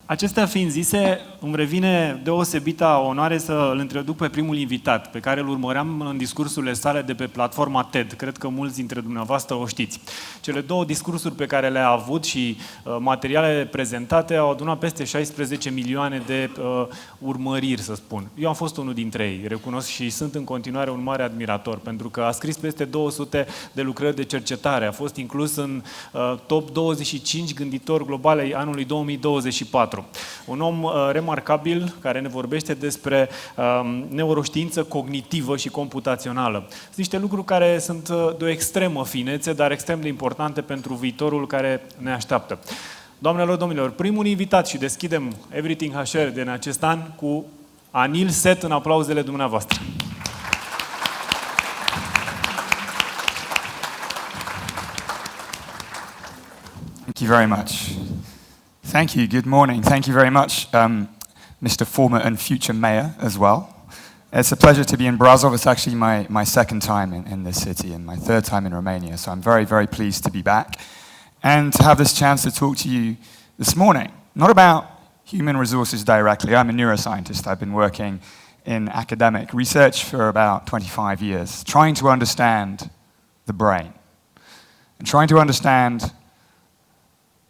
Acestea fiind zise, îmi revine deosebita onoare să îl introduc pe primul invitat, pe care îl urmăream în discursurile sale de pe platforma TED. Cred că mulți dintre dumneavoastră o știți. Cele două discursuri pe care le-a avut și materialele prezentate au adunat peste 16 milioane de urmăriri, să spun. Eu am fost unul dintre ei, recunosc, și sunt în continuare un mare admirator, pentru că a scris peste 200 de lucrări de cercetare, a fost inclus în top 25 gânditori globale ai anului 2024. Un om remarcabil care ne vorbește despre neuroștiință cognitivă și computațională. Sunt niște lucruri care sunt de o extremă finețe, dar extrem de importante pentru viitorul care ne așteaptă. Doamnelor, domnilor, primul invitat și deschidem Everything HR din acest an cu Anil Seth în aplauzele dumneavoastră. Thank you very much. Thank you. Good morning. Thank you very much, Mr. Former and future mayor as well. It's a pleasure to be in Brasov. It's actually my second time in this city and my third time in Romania. So I'm very, very pleased to be back and to have this chance to talk to you this morning. Not about human resources directly. I'm a neuroscientist. I've been working in academic research for about 25 years, trying to understand the brain and trying to understand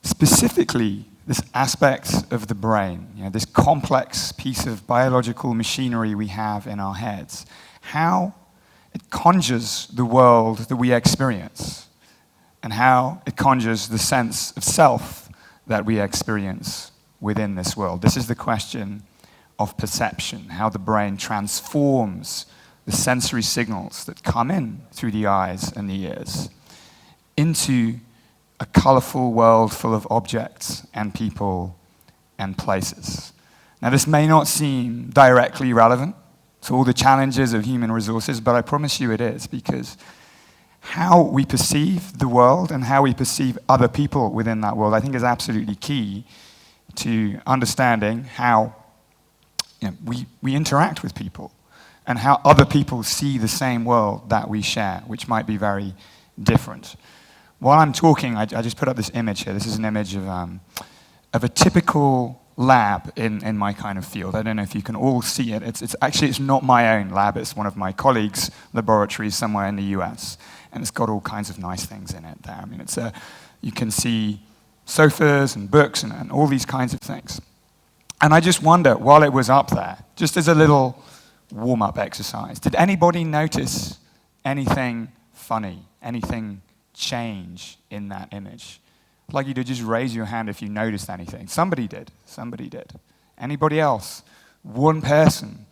specifically this aspect of the brain, this complex piece of biological machinery we have in our heads, how it conjures the world that we experience, and how it conjures the sense of self that we experience within this world. This is the question of perception, how the brain transforms the sensory signals that come in through the eyes and the ears into a colorful world full of objects and people and places. Now, this may not seem directly relevant to all the challenges of human resources, but I promise you it is, because how we perceive the world and how we perceive other people within that world, I think, is absolutely key to understanding how we interact with people and how other people see the same world that we share, which might be very different. While I'm talking, I just put up this image here. This is an image of a typical lab in my kind of field. I don't know if you can all see it. It's not my own lab. It's one of my colleagues' laboratories somewhere in the US, and it's got all kinds of nice things in it there. I mean, you can see sofas and books and all these kinds of things. And I just wonder, while it was up there, just as a little warm-up exercise, did anybody notice anything funny, anything change in that image? I'd like you to just raise your hand if you noticed anything. Somebody did. Anybody else? One person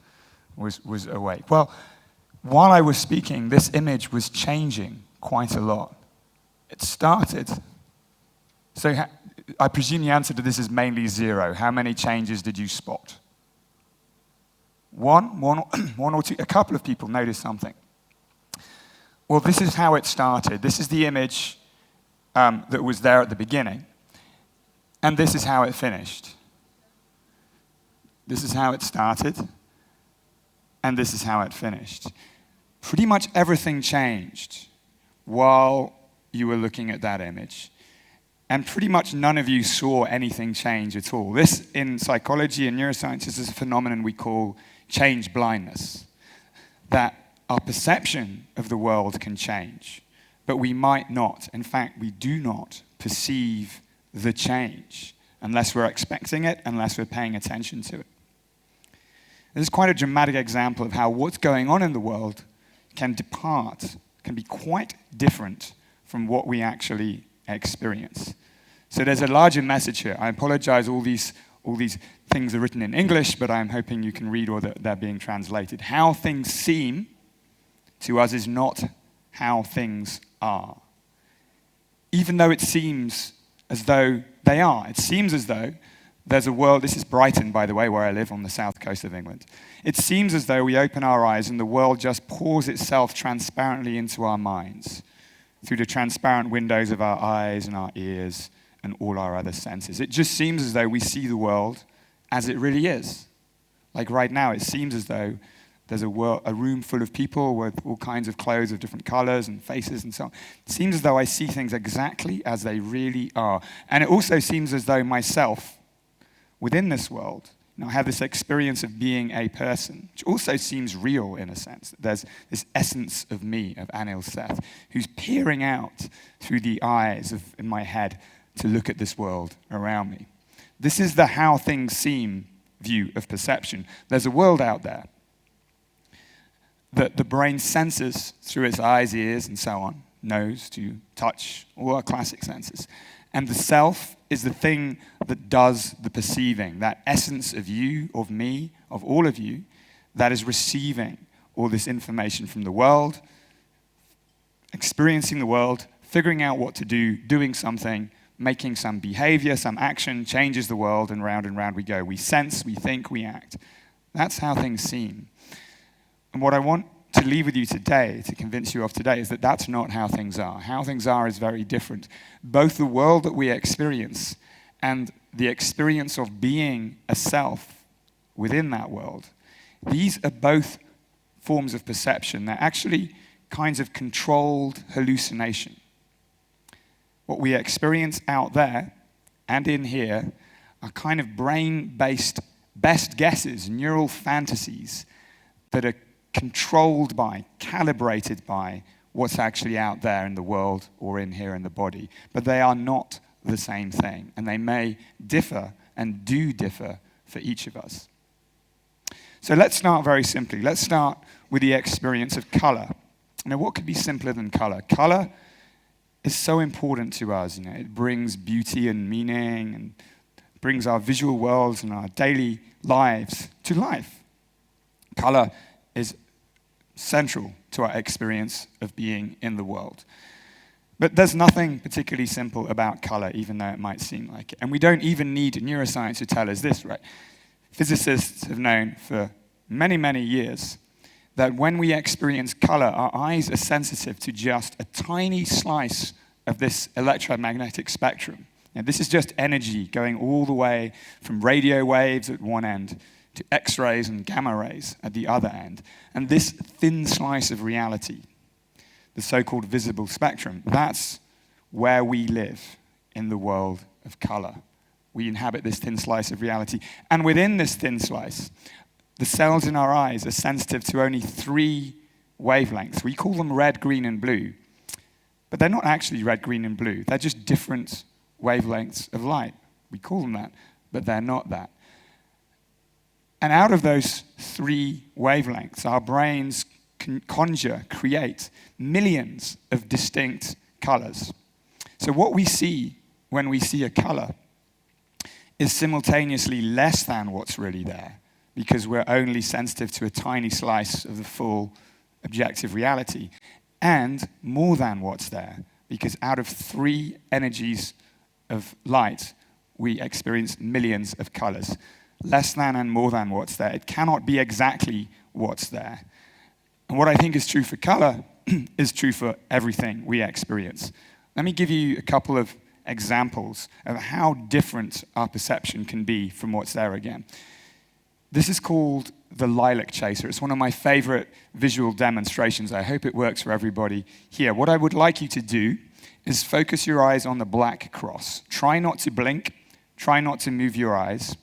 was awake. Well, while I was speaking, this image was changing quite a lot. It started. So I presume the answer to this is mainly zero. How many changes did you spot? One or two? A couple of people noticed something. Well, this is how it started. This is the image that was there at the beginning. And this is how it finished. This is how it started. And this is how it finished. Pretty much everything changed while you were looking at that image. And pretty much none of you saw anything change at all. This, in psychology and neuroscience, is a phenomenon we call change blindness. That our perception of the world can change, but we might not. In fact, we do not perceive the change unless we're expecting it, unless we're paying attention to it. This is quite a dramatic example of how what's going on in the world can be quite different from what we actually experience. So there's a larger message here. I apologize, all these things are written in English, but I'm hoping you can read or that they're being translated. How things seem to us is not how things are. Even though it seems as though they are. It seems as though there's a world, this is Brighton, by the way, where I live on the south coast of England. It seems as though we open our eyes and the world just pours itself transparently into our minds through the transparent windows of our eyes and our ears and all our other senses. It just seems as though we see the world as it really is. Like right now, it seems as though there's a room full of people with all kinds of clothes of different colors and faces and so on. It seems as though I see things exactly as they really are. And it also seems as though myself, within this world, I have this experience of being a person, which also seems real in a sense. There's this essence of me, of Anil Seth, who's peering out through the eyes in my head to look at this world around me. This is the how things seem view of perception. There's a world out there that the brain senses through its eyes, ears, and so on, nose to touch, all our classic senses. And the self is the thing that does the perceiving, that essence of you, of me, of all of you, that is receiving all this information from the world, experiencing the world, figuring out what to do, doing something, making some behavior, some action, changes the world, and round we go. We sense, we think, we act. That's how things seem. And what I want to leave with you today, to convince you of today, is that that's not how things are. How things are is very different. Both the world that we experience and the experience of being a self within that world, these are both forms of perception. They're actually kinds of controlled hallucination. What we experience out there and in here are kind of brain-based best guesses, neural fantasies that are controlled by, calibrated by what's actually out there in the world or in here in the body. But they are not the same thing, and they may differ and do differ for each of us. So let's start very simply. Let's start with the experience of color. Now, what could be simpler than color? Color is so important to us. It brings beauty and meaning and brings our visual worlds and our daily lives to life. Color is central to our experience of being in the world. But there's nothing particularly simple about color, even though it might seem like it. And we don't even need neuroscience to tell us this, right? Physicists have known for many, many years that when we experience color, our eyes are sensitive to just a tiny slice of this electromagnetic spectrum. Now, this is just energy going all the way from radio waves at one end to X-rays and gamma rays at the other end. And this thin slice of reality, the so-called visible spectrum, that's where we live in the world of color. We inhabit this thin slice of reality. And within this thin slice, the cells in our eyes are sensitive to only 3 wavelengths. We call them red, green, and blue. But they're not actually red, green, and blue. They're just different wavelengths of light. We call them that, but they're not that. And out of those 3 wavelengths, our brains can create millions of distinct colors. So what we see when we see a color is simultaneously less than what's really there, because we're only sensitive to a tiny slice of the full objective reality, and more than what's there, because out of 3 energies of light, we experience millions of colors. Less than and more than what's there. It cannot be exactly what's there. And what I think is true for color is true for everything we experience. Let me give you a couple of examples of how different our perception can be from what's there again. This is called the lilac chaser. It's one of my favorite visual demonstrations. I hope it works for everybody here. What I would like you to do is focus your eyes on the black cross. Try not to blink. Try not to move your eyes.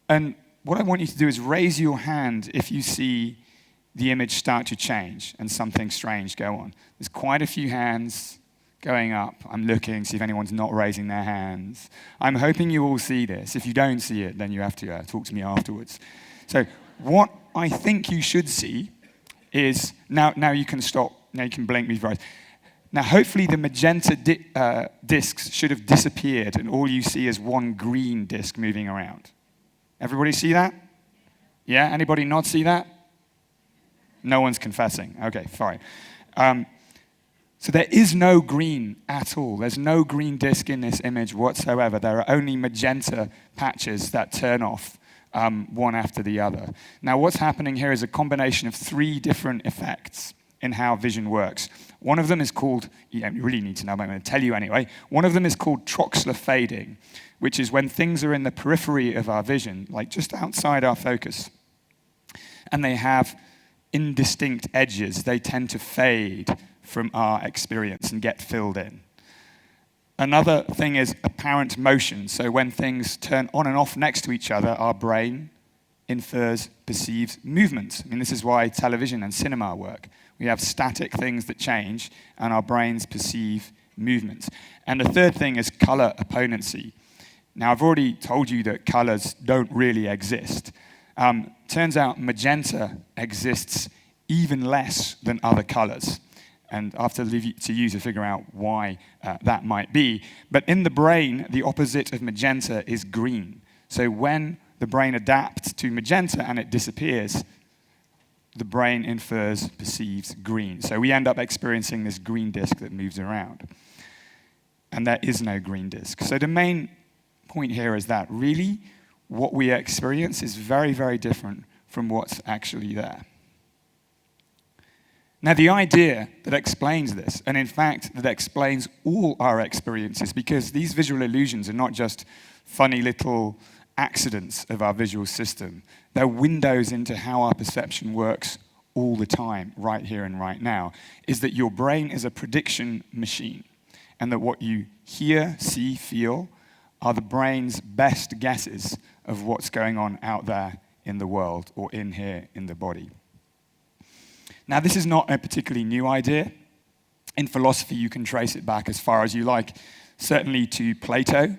And what I want you to do is raise your hand if you see the image start to change and something strange go on. There's quite a few hands going up. I'm looking, see if anyone's not raising their hands. I'm hoping you all see this. If you don't see it, then you have to talk to me afterwards. So what I think you should see is, now you can stop, now you can blink, move your eyes. Now hopefully the magenta discs should have disappeared and all you see is one green disc moving around. Everybody see that? Yeah? Anybody not see that? No one's confessing. Okay, fine. So there is no green at all. There's no green disk in this image whatsoever. There are only magenta patches that turn off one after the other. Now what's happening here is a combination of 3 different effects in how vision works. One of them is called, you don't really need to know, but I'm going to tell you anyway. One of them is called Troxler fading, which is when things are in the periphery of our vision, like just outside our focus, and they have indistinct edges. They tend to fade from our experience and get filled in. Another thing is apparent motion. So when things turn on and off next to each other, our brain infers, perceives movement. I mean, this is why television and cinema work. We have static things that change, and our brains perceive movement. And the third thing is color opponency. Now, I've already told you that colors don't really exist. Turns out magenta exists even less than other colors. And I have to leave it to you to figure out why that might be. But in the brain, the opposite of magenta is green. So when the brain adapts to magenta and it disappears, the brain infers, perceives green. So we end up experiencing this green disk that moves around. And there is no green disk. So the main point here is that really what we experience is very, very different from what's actually there. Now, the idea that explains this, and in fact, that explains all our experiences, because these visual illusions are not just funny little accidents of our visual system. They're windows into how our perception works all the time, right here and right now, is that your brain is a prediction machine, and that what you hear, see, feel are the brain's best guesses of what's going on out there in the world or in here in the body. Now, this is not a particularly new idea. In philosophy, you can trace it back as far as you like, certainly to Plato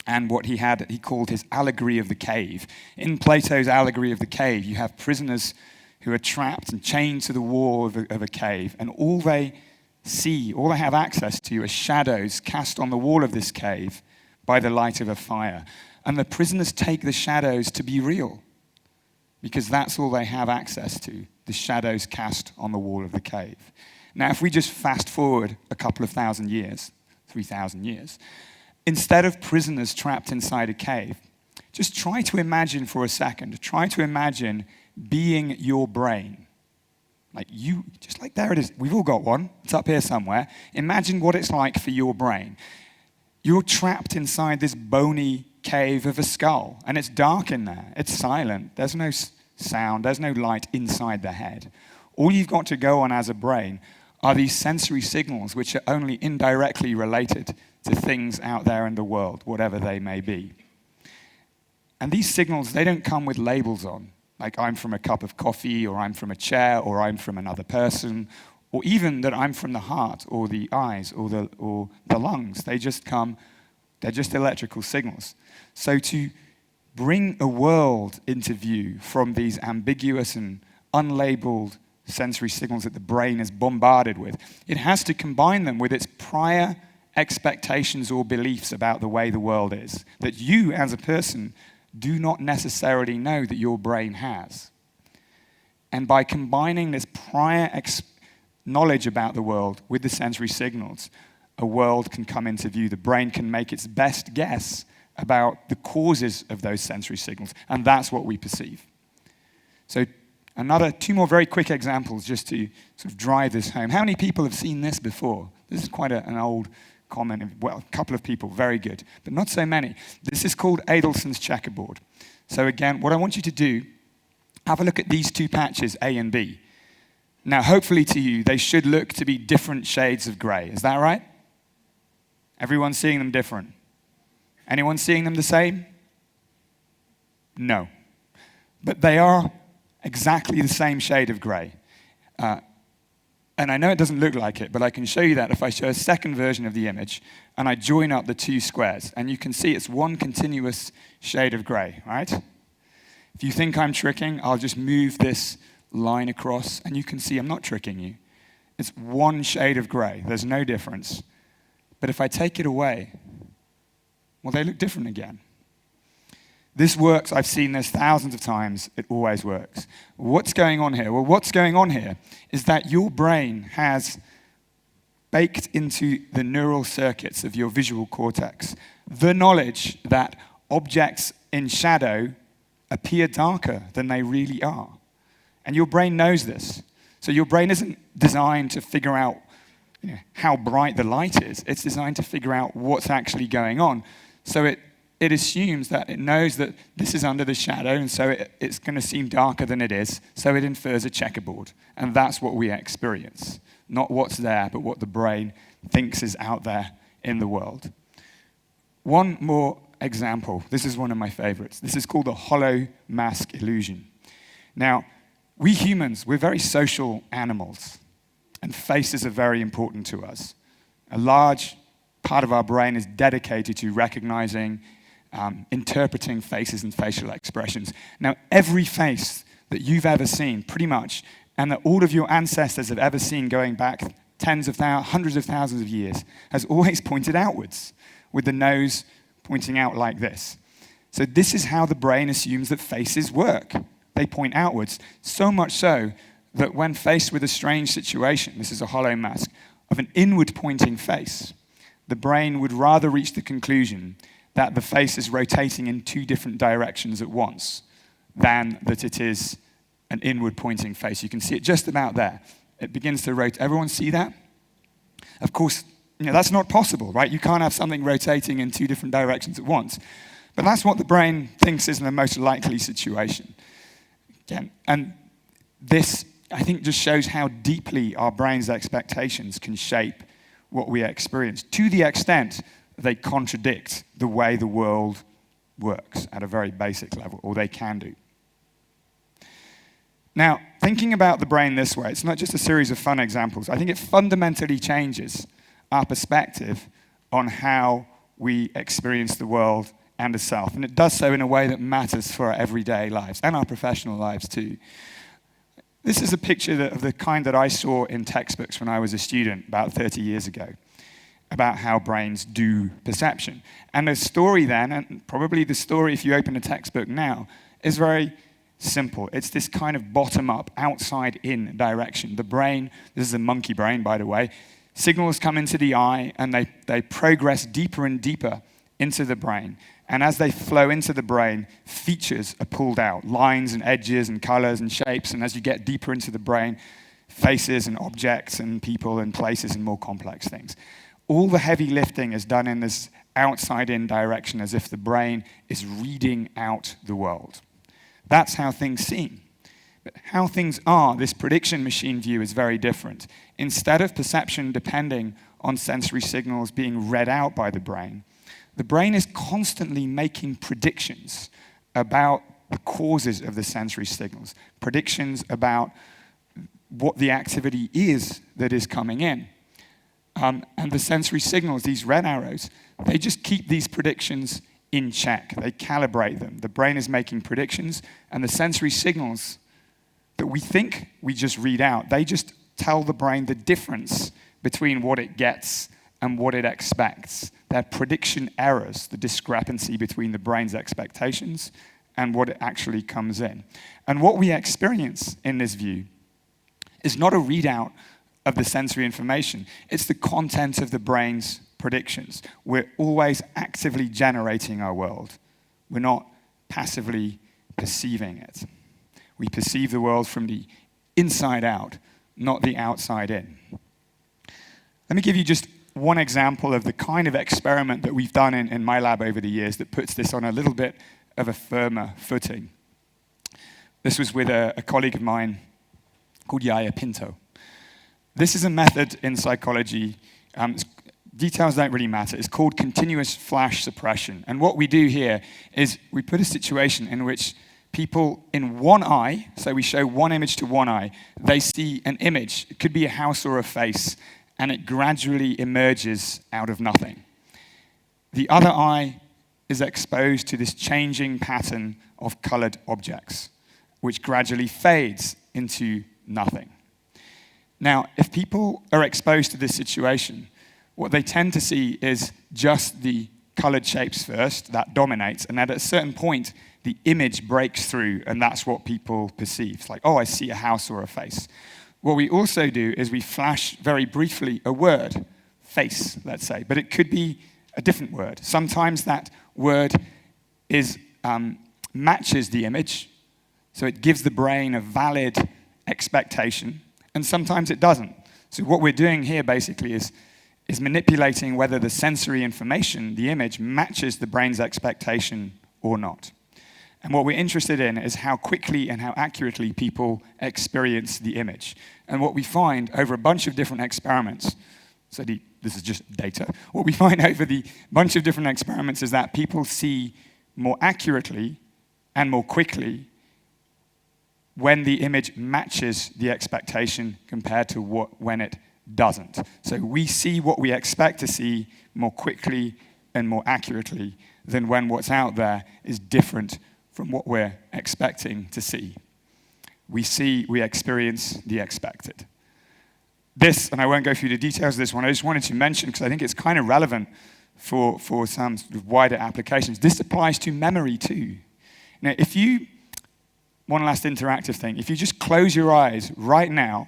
and what he called his allegory of the cave. In Plato's allegory of the cave, you have prisoners who are trapped and chained to the wall of a cave, and all they see, all they have access to are shadows cast on the wall of this cave by the light of a fire. And the prisoners take the shadows to be real, because that's all they have access to, the shadows cast on the wall of the cave. Now, if we just fast forward a couple of thousand years, 3,000 years, instead of prisoners trapped inside a cave, just try to imagine for a second, try to imagine being your brain. Like you, just like there it is. We've all got one. It's up here somewhere. Imagine what it's like for your brain. You're trapped inside this bony cave of a skull, and it's dark in there. It's silent. There's no sound. There's no light inside the head. All you've got to go on as a brain are these sensory signals which are only indirectly related to things out there in the world, whatever they may be. And these signals, they don't come with labels on, like I'm from a cup of coffee, or I'm from a chair, or I'm from another person, or even that I'm from the heart, or the eyes, or the lungs. They just come, they're just electrical signals. So to bring a world into view from these ambiguous and unlabeled sensory signals that the brain is bombarded with, it has to combine them with its prior expectations or beliefs about the way the world is, that you as a person do not necessarily know that your brain has. And by combining this prior knowledge about the world with the sensory signals, a world can come into view. The brain can make its best guess about the causes of those sensory signals, and that's what we perceive. So two more very quick examples just to sort of drive this home. How many people have seen this before? This is quite an old comment. Well, a couple of people, very good, but not so many. This is called Adelson's checkerboard. So again, what I want you to do, have a look at these two patches, A and B. Now, hopefully to you, they should look to be different shades of gray. Is that right? Everyone's seeing them different. Anyone seeing them the same? No. But they are exactly the same shade of gray. And I know it doesn't look like it, but I can show you that if I show a second version of the image and I join up the two squares. And you can see it's one continuous shade of gray, right? If you think I'm tricking, I'll just move this line across, and you can see I'm not tricking you. It's one shade of gray. There's no difference. But if I take it away, well, they look different again. This works. I've seen this thousands of times. It always works. What's going on here? Well, what's going on here is that your brain has baked into the neural circuits of your visual cortex the knowledge that objects in shadow appear darker than they really are. And your brain knows this. So your brain isn't designed to figure out how bright the light is. It's designed to figure out what's actually going on. So it assumes that it knows that this is under the shadow, and so it's going to seem darker than it is, so it infers a checkerboard. And that's what we experience. Not what's there, but what the brain thinks is out there in the world. One more example. This is one of my favorites. This is called the hollow mask illusion. Now, we humans, we're very social animals, and faces are very important to us. A large part of our brain is dedicated to recognizing, interpreting faces and facial expressions. Now, every face that you've ever seen, pretty much, and that all of your ancestors have ever seen going back hundreds of thousands of years, has always pointed outwards, with the nose pointing out like this. So this is how the brain assumes that faces work. They point outwards, so much so that when faced with a strange situation, this is a hollow mask, of an inward-pointing face, the brain would rather reach the conclusion that the face is rotating in two different directions at once than that it is an inward-pointing face. You can see it just about there. It begins to rotate. Everyone see that? Of course, that's not possible, right? You can't have something rotating in two different directions at once. But that's what the brain thinks is the most likely situation. Again, and this, I think, just shows how deeply our brain's expectations can shape what we experience, to the extent they contradict the way the world works at a very basic level, or they can do. Now, thinking about the brain this way, it's not just a series of fun examples. I think it fundamentally changes our perspective on how we experience the world and the self. And it does so in a way that matters for our everyday lives and our professional lives too. This is a picture of the kind that I saw in textbooks when I was a student about 30 years ago, about how brains do perception. And the story then, and probably the story if you open a textbook now, is very simple. It's this kind of bottom-up, outside-in direction. The brain, this is a monkey brain, by the way, signals come into the eye, and they progress deeper and deeper into the brain. And as they flow into the brain, features are pulled out, lines and edges and colors and shapes. And as you get deeper into the brain, faces and objects and people and places and more complex things. All the heavy lifting is done in this outside-in direction, as if the brain is reading out the world. That's how things seem. But how things are, this prediction machine view is very different. Instead of perception depending on sensory signals being read out by the brain is constantly making predictions about the causes of the sensory signals, predictions about what the activity is that is coming in. And the sensory signals, these red arrows, they just keep these predictions in check. They calibrate them. The brain is making predictions, and the sensory signals that we think we just read out, they just tell the brain the difference between what it gets and what it expects. They're prediction errors, the discrepancy between the brain's expectations and what it actually comes in. And what we experience in this view is not a readout of the sensory information. It's the content of the brain's predictions. We're always actively generating our world. We're not passively perceiving it. We perceive the world from the inside out, not the outside in. Let me give you just one example of the kind of experiment that we've done in my lab over the years that puts this on a little bit of a firmer footing. This was with a colleague of mine called Yaya Pinto. This is a method in psychology. Details don't really matter. It's called continuous flash suppression. And what we do here is we put a situation in which people in one eye, so we show one image to one eye, they see an image. It could be a house or a face, and it gradually emerges out of nothing. The other eye is exposed to this changing pattern of colored objects, which gradually fades into nothing. Now, if people are exposed to this situation, what they tend to see is just the colored shapes first, that dominates, and then at a certain point, the image breaks through, and that's what people perceive. It's like, oh, I see a house or a face. What we also do is we flash very briefly a word, face, let's say, but it could be a different word. Sometimes that word matches the image, so it gives the brain a valid expectation, and sometimes it doesn't. So what we're doing here basically is manipulating whether the sensory information, the image, matches the brain's expectation or not. And what we're interested in is how quickly and how accurately people experience the image. And what we find over a bunch of different experiments, so the this is just data. What we find over the bunch of different experiments is that people see more accurately and more quickly when the image matches the expectation compared to when it doesn't. So we see what we expect to see more quickly and more accurately than when what's out there is different from what we're expecting to see. We experience the expected. This, and I won't go through the details of this one, I just wanted to mention, because I think it's kind of relevant for some sort of wider applications. This applies to memory too. Now, one last interactive thing, if you just close your eyes right now,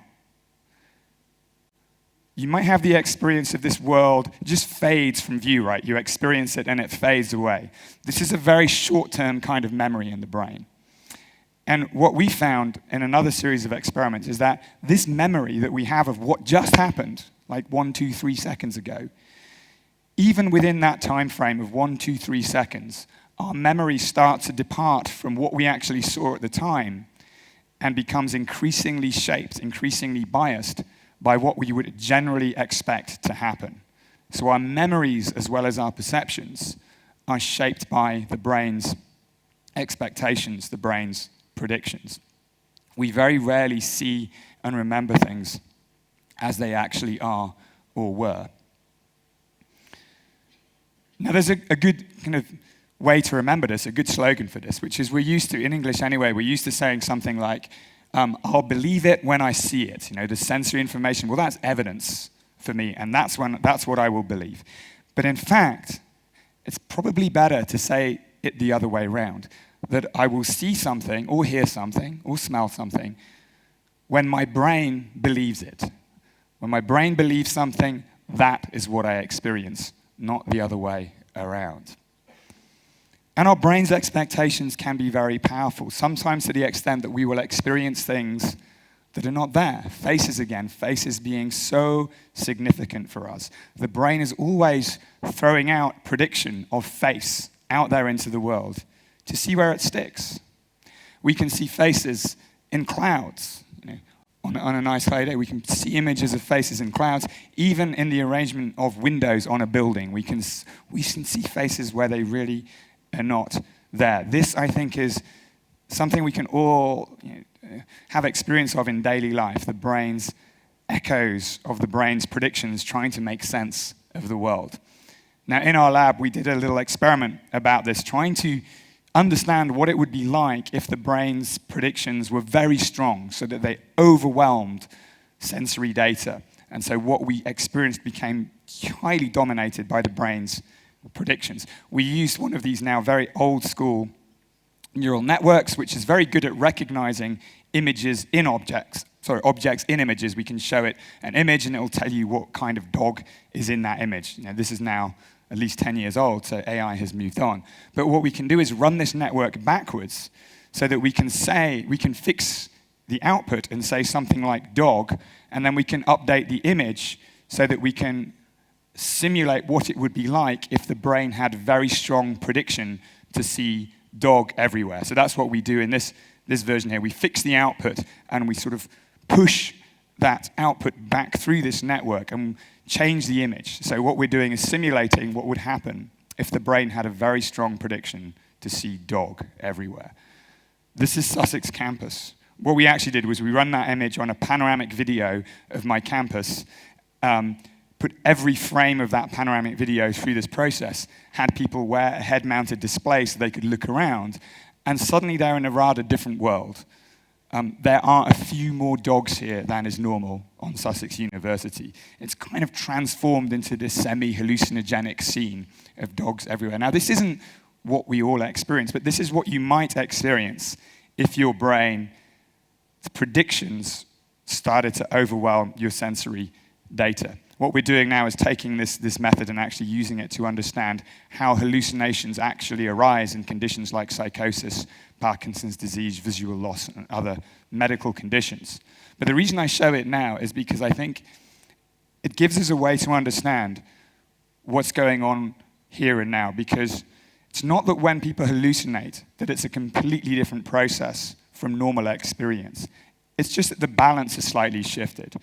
you might have the experience of this world just fades from view, right? You experience it and it fades away. This is a very short-term kind of memory in the brain. And what we found in another series of experiments is that this memory that we have of what just happened, like 1, 2, 3 seconds ago, even within that time frame of 1, 2, 3 seconds, our memory starts to depart from what we actually saw at the time and becomes increasingly shaped, increasingly biased by what we would generally expect to happen. So our memories, as well as our perceptions, are shaped by the brain's expectations, the brain's predictions. We very rarely see and remember things as they actually are or were. Now there's a good kind of way to remember this, a good slogan for this, which is we're used to, in English anyway, we're used to saying something like, I'll believe it when I see it. The sensory information, well, that's evidence for me, and that's what I will believe. But in fact, it's probably better to say it the other way around, that I will see something, or hear something, or smell something, when my brain believes it. When my brain believes something, that is what I experience, not the other way around. And our brain's expectations can be very powerful, sometimes to the extent that we will experience things that are not there. Faces again, faces being so significant for us. The brain is always throwing out prediction of face out there into the world to see where it sticks. We can see faces in clouds. On a nice cloudy day, we can see images of faces in clouds. Even in the arrangement of windows on a building, we can see faces where they really are not there. This, I think, is something we can all have experience of in daily life, the brain's echoes of the brain's predictions trying to make sense of the world. Now, in our lab, we did a little experiment about this, trying to understand what it would be like if the brain's predictions were very strong, so that they overwhelmed sensory data. And so what we experienced became highly dominated by the brain's predictions. We used one of these now very old school neural networks, which is very good at recognizing images in objects in images. We can show it an image and it will tell you what kind of dog is in that image. This is now at least 10 years old, so AI has moved on. But what we can do is run this network backwards so that we can fix the output and say something like dog, and then we can update the image so that we can simulate what it would be like if the brain had very strong prediction to see dog everywhere. So that's what we do in this version here. We fix the output and we sort of push that output back through this network and change the image. So what we're doing is simulating what would happen if the brain had a very strong prediction to see dog everywhere. This is Sussex campus. What we actually did was we run that image on a panoramic video of my campus, put every frame of that panoramic video through this process, had people wear a head-mounted display so they could look around, and suddenly they're in a rather different world. There are a few more dogs here than is normal on Sussex University. It's kind of transformed into this semi-hallucinogenic scene of dogs everywhere. Now, this isn't what we all experience, but this is what you might experience if your brain's predictions started to overwhelm your sensory data. What we're doing now is taking this method and actually using it to understand how hallucinations actually arise in conditions like psychosis, Parkinson's disease, visual loss, and other medical conditions. But the reason I show it now is because I think it gives us a way to understand what's going on here and now, because it's not that when people hallucinate that it's a completely different process from normal experience. It's just that the balance is slightly shifted.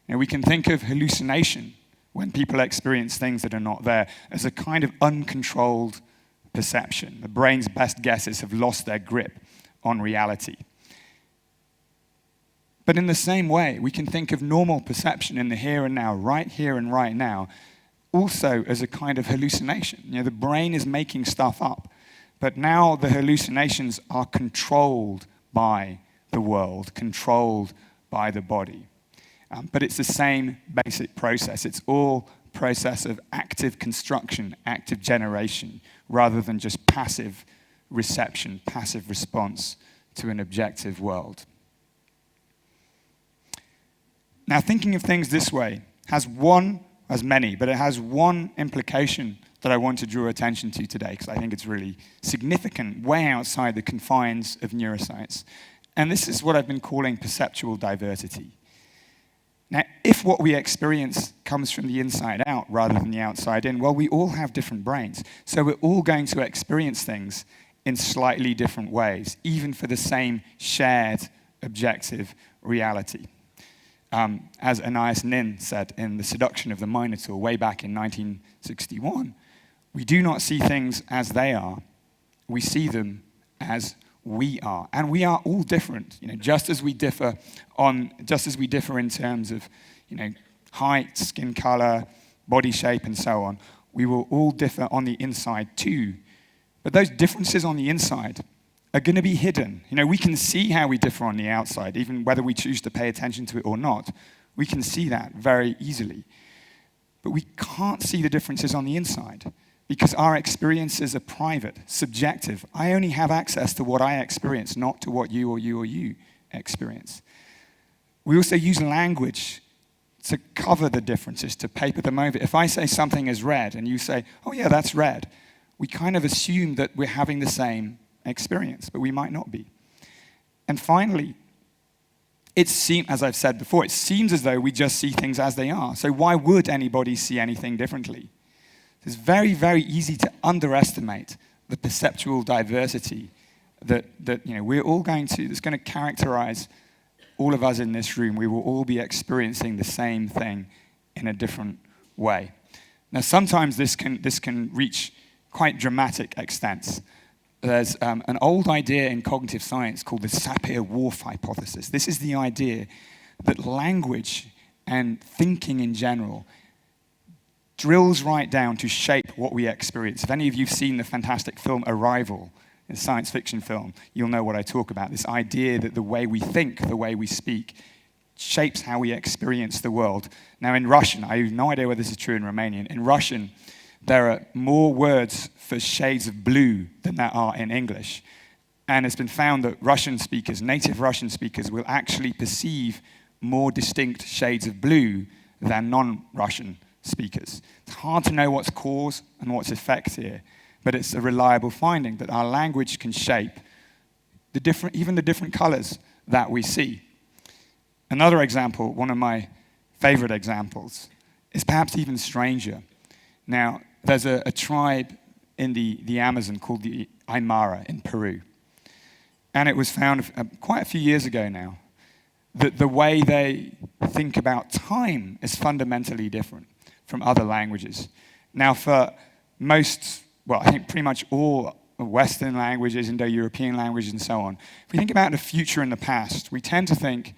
We can think of hallucination when people experience things that are not there as a kind of uncontrolled perception. The brain's best guesses have lost their grip on reality. But in the same way, we can think of normal perception in the here and now, right here and right now, also as a kind of hallucination. The brain is making stuff up, but now the hallucinations are controlled by the world, controlled by the body. But it's the same basic process. It's all process of active construction, active generation, rather than just passive reception, passive response to an objective world. Now, thinking of things this way has many, but it has one implication that I want to draw attention to today, because I think it's really significant, way outside the confines of neuroscience. And this is what I've been calling perceptual diversity. Now, if what we experience comes from the inside out rather than the outside in, well, we all have different brains. So we're all going to experience things in slightly different ways, even for the same shared objective reality. As Anil Seth said in The Seduction of the Minotaur way back in 1961, we do not see things as they are, we see them as we are. And we are all different, just as we differ in terms of, height, skin color, body shape, and so on. We will all differ on the inside too. But those differences on the inside are going to be hidden. We can see how we differ on the outside, even whether we choose to pay attention to it or not. We can see that very easily. But we can't see the differences on the inside because our experiences are private, subjective. I only have access to what I experience, not to what you or you or you experience. We also use language to cover the differences, to paper them over. If I say something is red and you say, oh yeah, that's red, we kind of assume that we're having the same experience, but we might not be. And finally, as I've said before, it seems as though we just see things as they are. So why would anybody see anything differently? It's very, very easy to underestimate the perceptual diversity that we're all that's going to characterize all of us in this room. We will all be experiencing the same thing in a different way. Now, sometimes this can reach quite dramatic extents. There's an old idea in cognitive science called the Sapir-Whorf hypothesis. This is the idea that language and thinking in general drills right down to shape what we experience. If any of you have seen the fantastic film Arrival, a science fiction film, you'll know what I talk about. This idea that the way we think, the way we speak, shapes how we experience the world. Now in Russian, I have no idea whether this is true in Romanian. In Russian, there are more words for shades of blue than there are in English. And it's been found that Russian speakers, native Russian speakers, will actually perceive more distinct shades of blue than non-Russian speakers. It's hard to know what's cause and what's effect here, but it's a reliable finding that our language can shape even the different colors that we see. Another example, one of my favorite examples, is perhaps even stranger. Now, there's a tribe in the Amazon called the Aymara in Peru. And it was found quite a few years ago now that the way they think about time is fundamentally different from other languages. Now, for most, I think pretty much all Western languages, Indo-European languages, and so on, if we think about the future and the past, we tend to think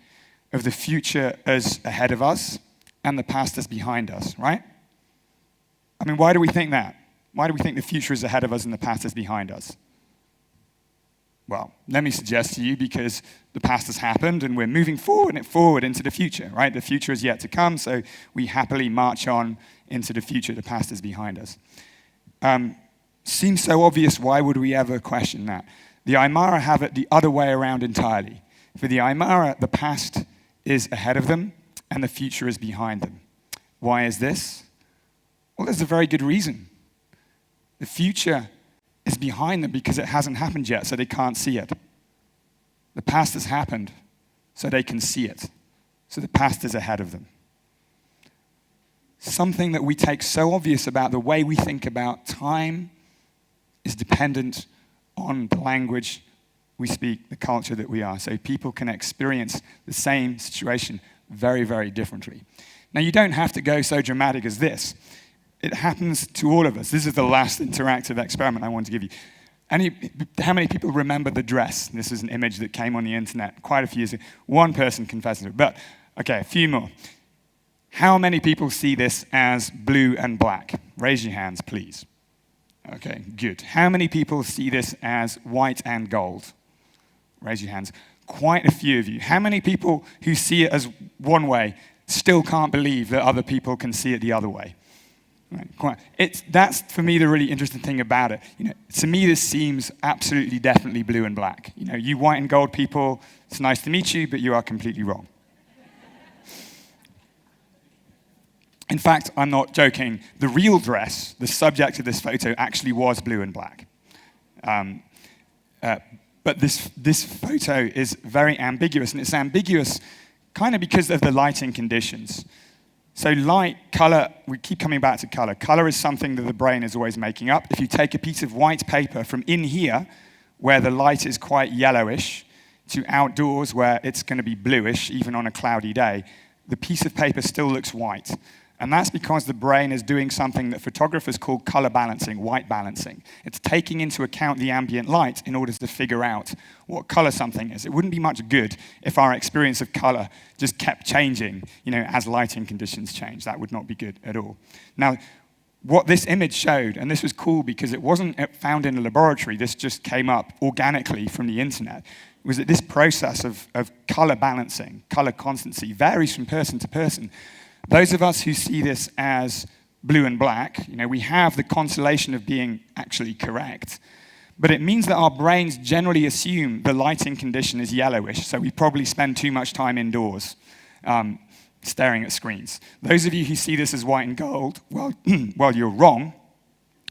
of the future as ahead of us and the past as behind us, right? I mean, why do we think that? Why do we think the future is ahead of us and the past is behind us? Well, let me suggest to you, because the past has happened and we're moving forward into the future, right? The future is yet to come, so we happily march on into the future. The past is behind us. Seems so obvious, why would we ever question that? The Aymara have it the other way around entirely. For the Aymara, the past is ahead of them and the future is behind them. Why is this? Well, there's a very good reason. The future is behind them because it hasn't happened yet, so they can't see it. The past has happened, so they can see it. So the past is ahead of them. Something that we take so obvious about the way we think about time is dependent on the language we speak, the culture that we are. So people can experience the same situation very, very differently. Now, you don't have to go so dramatic as this. It happens to all of us. This is the last interactive experiment I want to give you. How many people remember the dress? This is an image that came on the internet quite a few years ago. One person confesses it, but okay, a few more. How many people see this as blue and black? Raise your hands, please. Okay, good. How many people see this as white and gold? Raise your hands. Quite a few of you. How many people who see it as one way still can't believe that other people can see it the other way? Right, that's, for me, the really interesting thing about it. To me, this seems absolutely, definitely blue and black. You white and gold people, it's nice to meet you, but you are completely wrong. In fact, I'm not joking. The real dress, the subject of this photo, actually was blue and black. But this photo is very ambiguous, and it's ambiguous kind of because of the lighting conditions. So light, color, we keep coming back to color. Color is something that the brain is always making up. If you take a piece of white paper from in here, where the light is quite yellowish, to outdoors where it's going to be bluish, even on a cloudy day, the piece of paper still looks white. And that's because the brain is doing something that photographers call color balancing, white balancing. It's taking into account the ambient light in order to figure out what color something is. It wouldn't be much good if our experience of color just kept changing, as lighting conditions change. That would not be good at all. Now, what this image showed, and this was cool because it wasn't found in a laboratory, this just came up organically from the internet, was that this process of color balancing, color constancy, varies from person to person. Those of us who see this as blue and black, we have the consolation of being actually correct. But it means that our brains generally assume the lighting condition is yellowish, so we probably spend too much time indoors staring at screens. Those of you who see this as white and gold, well, you're wrong,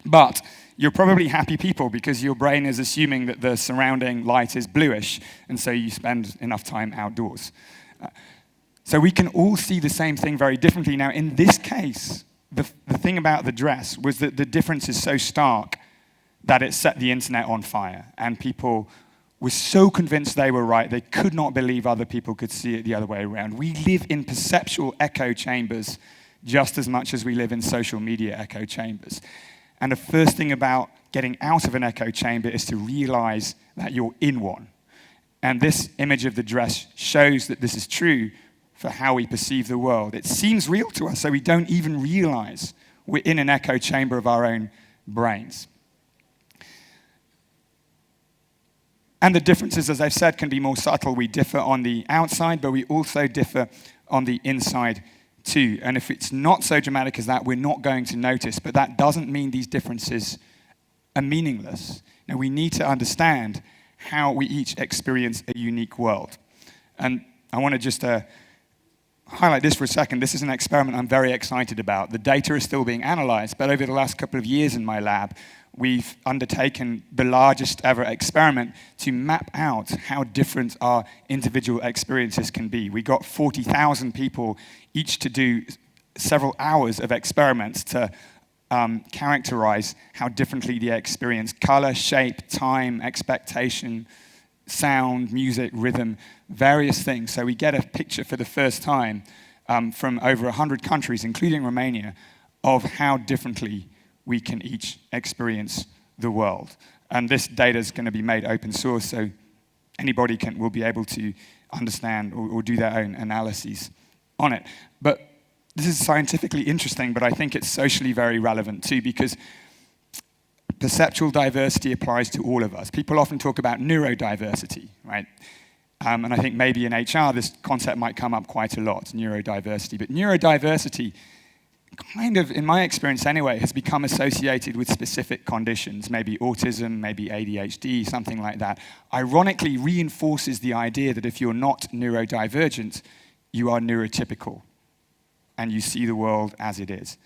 but you're probably happy people because your brain is assuming that the surrounding light is bluish, and so you spend enough time outdoors. So we can all see the same thing very differently. Now, in this case, the thing about the dress was that the difference is so stark that it set the internet on fire. And people were so convinced they were right, they could not believe other people could see it the other way around. We live in perceptual echo chambers just as much as we live in social media echo chambers. And the first thing about getting out of an echo chamber is to realize that you're in one. And this image of the dress shows that this is true for how we perceive the world. It seems real to us, so we don't even realize we're in an echo chamber of our own brains. And the differences, as I've said, can be more subtle. We differ on the outside, but we also differ on the inside too. And if it's not so dramatic as that, we're not going to notice. But that doesn't mean these differences are meaningless. Now, we need to understand how we each experience a unique world. And I want to just highlight this for a second. This is an experiment I'm very excited about. The data is still being analyzed, but over the last couple of years in my lab, we've undertaken the largest ever experiment to map out how different our individual experiences can be. We got 40,000 people each to do several hours of experiments to characterize how differently they experience color, shape, time, expectation, sound, music, rhythm, various things. So we get a picture for the first time from over 100 countries, including Romania, of how differently we can each experience the world. And this data is going to be made open source, so anybody will be able to understand or do their own analyses on it. But this is scientifically interesting, but I think it's socially very relevant too, because perceptual diversity applies to all of us. People often talk about neurodiversity, right? And I think maybe in HR this concept might come up quite a lot, neurodiversity. But neurodiversity, kind of, in my experience anyway, has become associated with specific conditions, maybe autism, maybe ADHD, something like that. Ironically, reinforces the idea that if you're not neurodivergent, you are neurotypical, and you see the world as it is.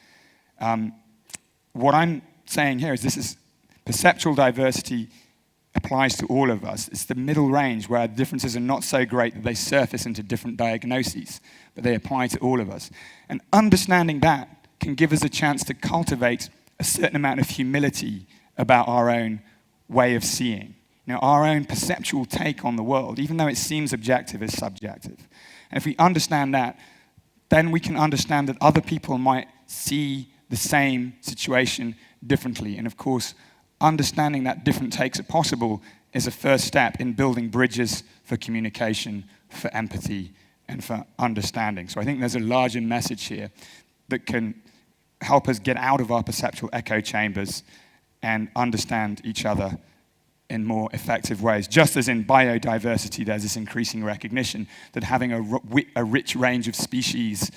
What I'm saying here is this is perceptual diversity applies to all of us. It's the middle range where differences are not so great that they surface into different diagnoses, but they apply to all of us. And understanding that can give us a chance to cultivate a certain amount of humility about our own way of seeing. Our own perceptual take on the world, even though it seems objective, is subjective. And if we understand that, then we can understand that other people might see the same situation differently. And of course, understanding that different takes are possible is a first step in building bridges for communication, for empathy, and for understanding. So I think there's a larger message here that can help us get out of our perceptual echo chambers and understand each other in more effective ways. Just as in biodiversity, there's this increasing recognition that having a rich range of species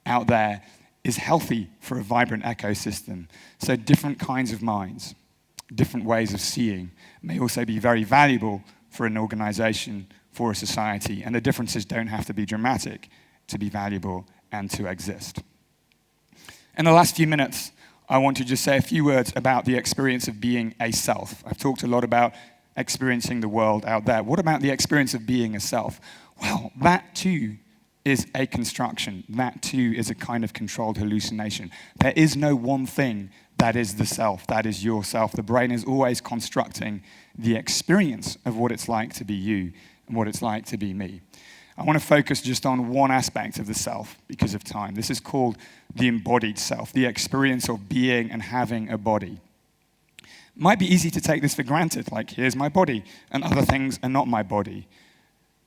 out there is healthy for a vibrant ecosystem. So different kinds of minds, different ways of seeing may also be very valuable for an organization, for a society, and the differences don't have to be dramatic to be valuable and to exist. In the last few minutes, I want to just say a few words about the experience of being a self. I've talked a lot about experiencing the world out there. What about the experience of being a self? Well, that too is a construction. That too is a kind of controlled hallucination. There is no one thing that is the self, that is yourself. The brain is always constructing the experience of what it's like to be you and what it's like to be me. I want to focus just on one aspect of the self because of time. This is called the embodied self, the experience of being and having a body. It might be easy to take this for granted, like here's my body and other things are not my body.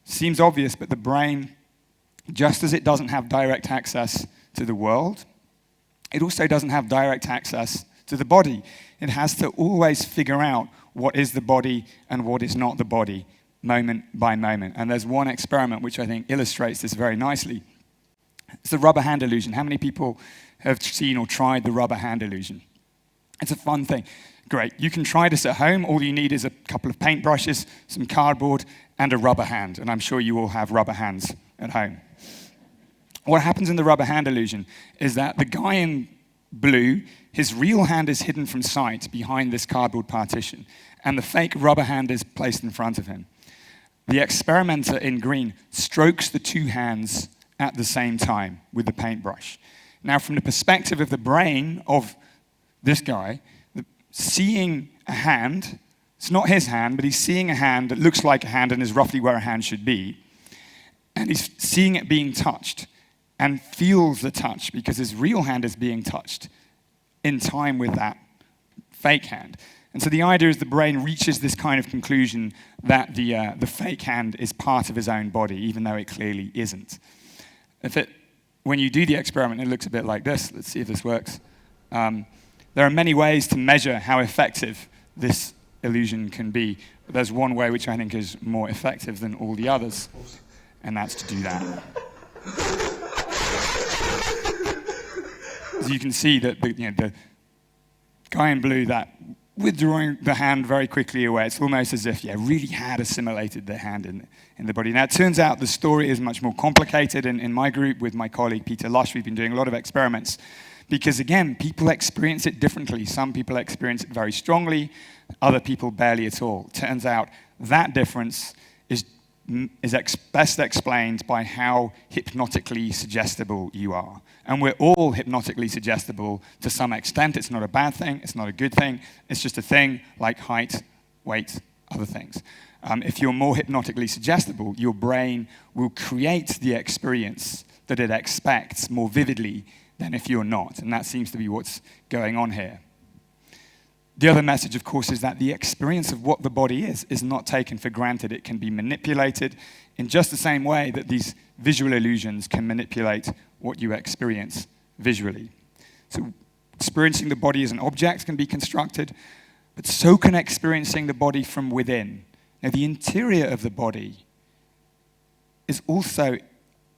Seems obvious, but the brain, just as it doesn't have direct access to the world, it also doesn't have direct access to the body. It has to always figure out what is the body and what is not the body, moment by moment. And there's one experiment which I think illustrates this very nicely. It's the rubber hand illusion. How many people have seen or tried the rubber hand illusion? It's a fun thing. Great. You can try this at home. All you need is a couple of paintbrushes, some cardboard, and a rubber hand. And I'm sure you all have rubber hands at home. What happens in the rubber hand illusion is that the guy in blue, his real hand is hidden from sight behind this cardboard partition, and the fake rubber hand is placed in front of him. The experimenter in green strokes the two hands at the same time with the paintbrush. Now, from the perspective of the brain of this guy, seeing a hand, it's not his hand, but he's seeing a hand that looks like a hand and is roughly where a hand should be, and he's seeing it being touched and feels the touch because his real hand is being touched in time with that fake hand. And so the idea is the brain reaches this kind of conclusion that the fake hand is part of his own body, even though it clearly isn't. When you do the experiment, it looks a bit like this. Let's see if this works. There are many ways to measure how effective this illusion can be. But there's one way which I think is more effective than all the others, and that's to do that. As you can see that the guy in blue, that withdrawing the hand very quickly away, it's almost as if, really had assimilated the hand in the body. Now, it turns out the story is much more complicated. In my group with my colleague Peter Lush, we've been doing a lot of experiments because, again, people experience it differently. Some people experience it very strongly, other people barely at all. It turns out that difference is best explained by how hypnotically suggestible you are. And we're all hypnotically suggestible to some extent. It's not a bad thing. It's not a good thing. It's just a thing like height, weight, other things. If you're more hypnotically suggestible, your brain will create the experience that it expects more vividly than if you're not. And that seems to be what's going on here. The other message, of course, is that the experience of what the body is not taken for granted. It can be manipulated in just the same way that these visual illusions can manipulate what you experience visually. So experiencing the body as an object can be constructed, but so can experiencing the body from within. Now, the interior of the body is also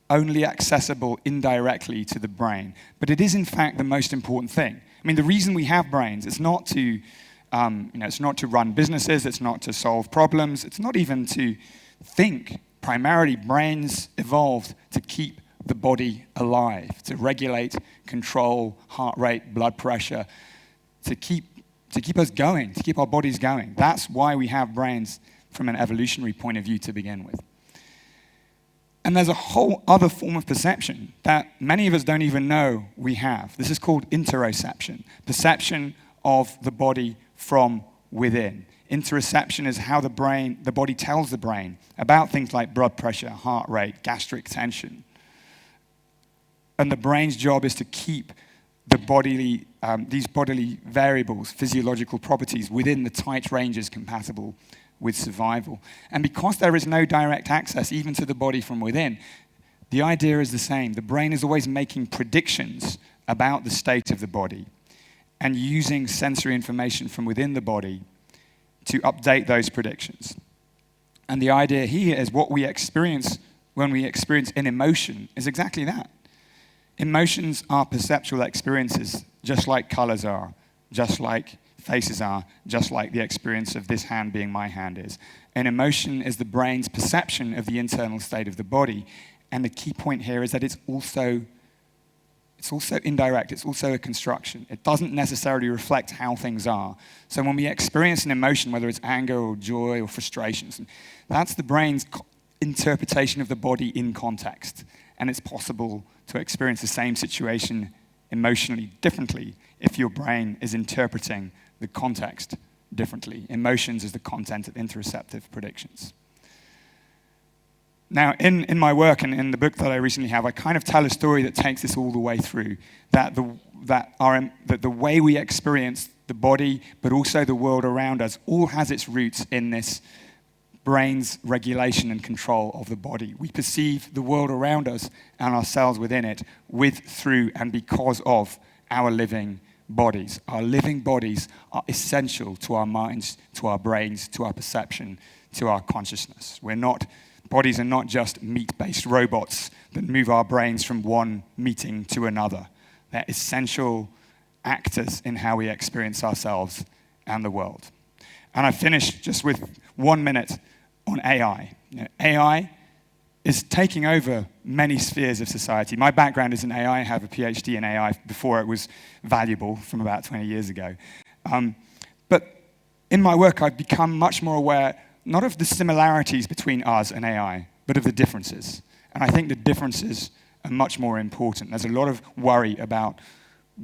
only accessible indirectly to the brain, but it is, in fact, the most important thing. I mean, the reason we have brains is not to, it's not to run businesses, it's not to solve problems, it's not even to think. Primarily, brains evolved to keep the body alive, to regulate, control heart rate, blood pressure, to keep us going, to keep our bodies going. That's why we have brains from an evolutionary point of view to begin with. And there's a whole other form of perception that many of us don't even know we have. This is called interoception, perception of the body from within. Interoception is how the body tells the brain about things like blood pressure, heart rate, gastric tension. And the brain's job is to keep these bodily variables, physiological properties, within the tight ranges compatible with survival. And because there is no direct access even to the body from within, the idea is the same. The brain is always making predictions about the state of the body and using sensory information from within the body to update those predictions. And the idea here is what we experience when we experience an emotion is exactly that. Emotions are perceptual experiences, just like colors are, just like faces are, just like the experience of this hand being my hand is. An emotion is the brain's perception of the internal state of the body. And the key point here is that it's also indirect, it's also a construction. It doesn't necessarily reflect how things are. So when we experience an emotion, whether it's anger or joy or frustration, that's the brain's interpretation of the body in context. And it's possible to experience the same situation emotionally differently if your brain is interpreting the context differently. Emotions is the content of interoceptive predictions. Now, in my work and in the book that I recently have, I kind of tell a story that takes this all the way through, that the way we experience the body, but also the world around us, all has its roots in this brain's regulation and control of the body. We perceive the world around us and ourselves within it with, through, and because of our living bodies. Our living bodies are essential to our minds, to our brains, to our perception, to our consciousness. Bodies are not just meat-based robots that move our brains from one meeting to another. They're essential actors in how we experience ourselves and the world. And I finish just with 1 minute on AI. AI is taking over many spheres of society. My background is in AI. I have a PhD in AI before it was valuable from about 20 years ago. But in my work, I've become much more aware not of the similarities between us and AI, but of the differences. And I think the differences are much more important. There's a lot of worry about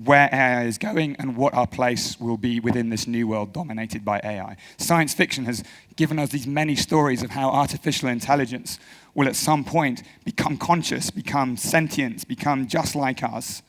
where AI is going and what our place will be within this new world dominated by AI. Science fiction has given us these many stories of how artificial intelligence will at some point become conscious, become sentient, become just like us.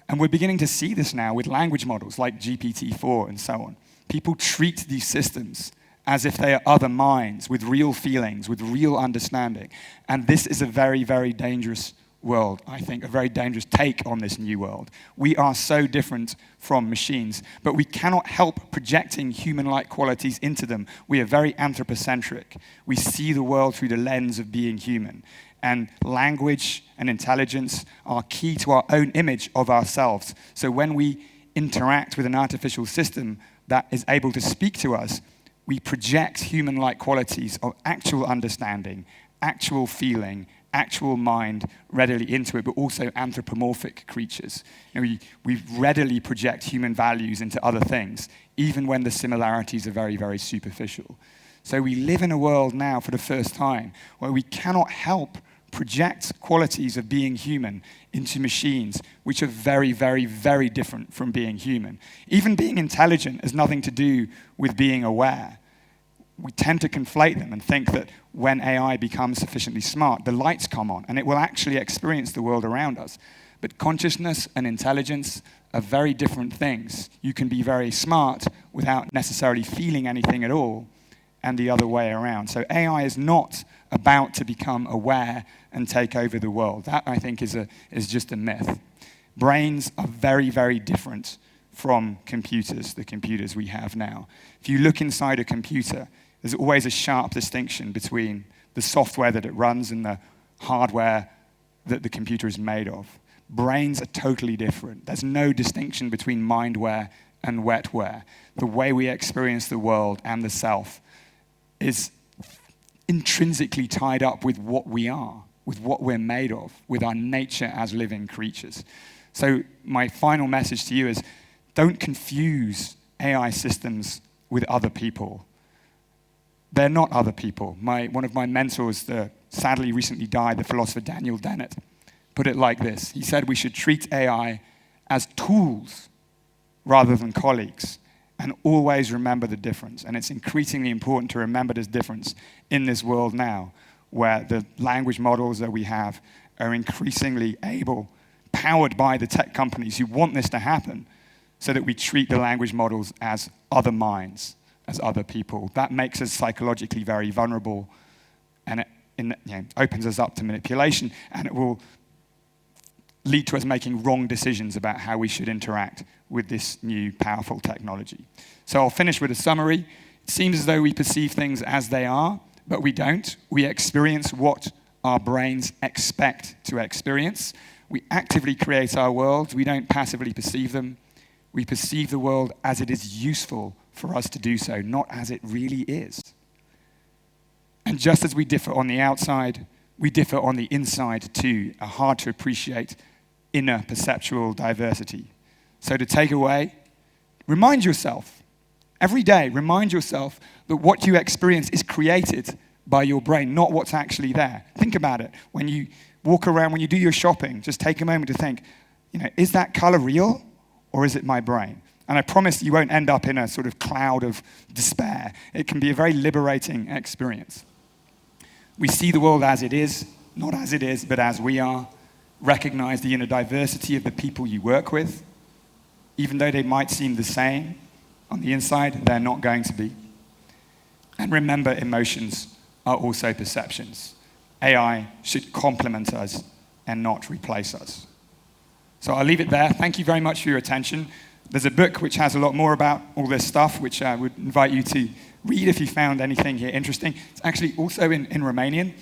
And we're beginning to see this now with language models like GPT-4 and so on. People treat these systems as if they are other minds with real feelings, with real understanding. And this is a very, very dangerous world, I think, a very dangerous take on this new world. We are so different from machines, but we cannot help projecting human-like qualities into them. We are very anthropocentric. We see the world through the lens of being human. And language and intelligence are key to our own image of ourselves. So when we interact with an artificial system that is able to speak to us, we project human-like qualities of actual understanding, actual feeling, actual mind readily into it, but also anthropomorphic creatures. We readily project human values into other things, even when the similarities are very, very superficial. So we live in a world now for the first time where we cannot help project qualities of being human into machines, which are very, very, very different from being human. Even being intelligent has nothing to do with being aware. We tend to conflate them and think that when AI becomes sufficiently smart, the lights come on and it will actually experience the world around us. But consciousness and intelligence are very different things. You can be very smart without necessarily feeling anything at all, and the other way around. So AI is not about to become aware and take over the world. That, I think, is just a myth. Brains are very, very different from computers, the computers we have now. If you look inside a computer, there's always a sharp distinction between the software that it runs and the hardware that the computer is made of. Brains are totally different. There's no distinction between mindware and wetware. The way we experience the world and the self is intrinsically tied up with what we are, with what we're made of, with our nature as living creatures. So my final message to you is, don't confuse AI systems with other people. They're not other people. One of my mentors, sadly recently died, the philosopher Daniel Dennett, put it like this. He said we should treat AI as tools rather than colleagues, and always remember the difference. And it's increasingly important to remember this difference in this world now, where the language models that we have are increasingly able, powered by the tech companies who want this to happen, so that we treat the language models as other minds, as other people. That makes us psychologically very vulnerable, and it opens us up to manipulation, and it will lead to us making wrong decisions about how we should interact with this new powerful technology. So I'll finish with a summary. It seems as though we perceive things as they are, but we don't. We experience what our brains expect to experience. We actively create our worlds. We don't passively perceive them. We perceive the world as it is useful for us to do so, not as it really is. And just as we differ on the outside, we differ on the inside too, a hard to appreciate inner perceptual diversity. So to take away, remind yourself, every day, remind yourself that what you experience is created by your brain, not what's actually there. Think about it. When you walk around, when you do your shopping, just take a moment to think, is that color real or is it my brain? And I promise you won't end up in a sort of cloud of despair. It can be a very liberating experience. We see the world as it is, not as it is, but as we are. Recognize the inner diversity of the people you work with. Even though they might seem the same, on the inside, they're not going to be. And remember, emotions are also perceptions. AI should complement us and not replace us. So I'll leave it there. Thank you very much for your attention. There's a book which has a lot more about all this stuff, which I would invite you to read if you found anything here interesting. It's actually also in Romanian.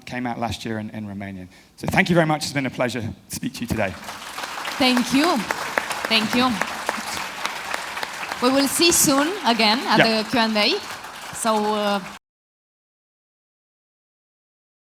Came out last year in Romanian. So thank you very much. It's been a pleasure to speak to you today. Thank you. Thank you. We will see soon again at the Q&A. So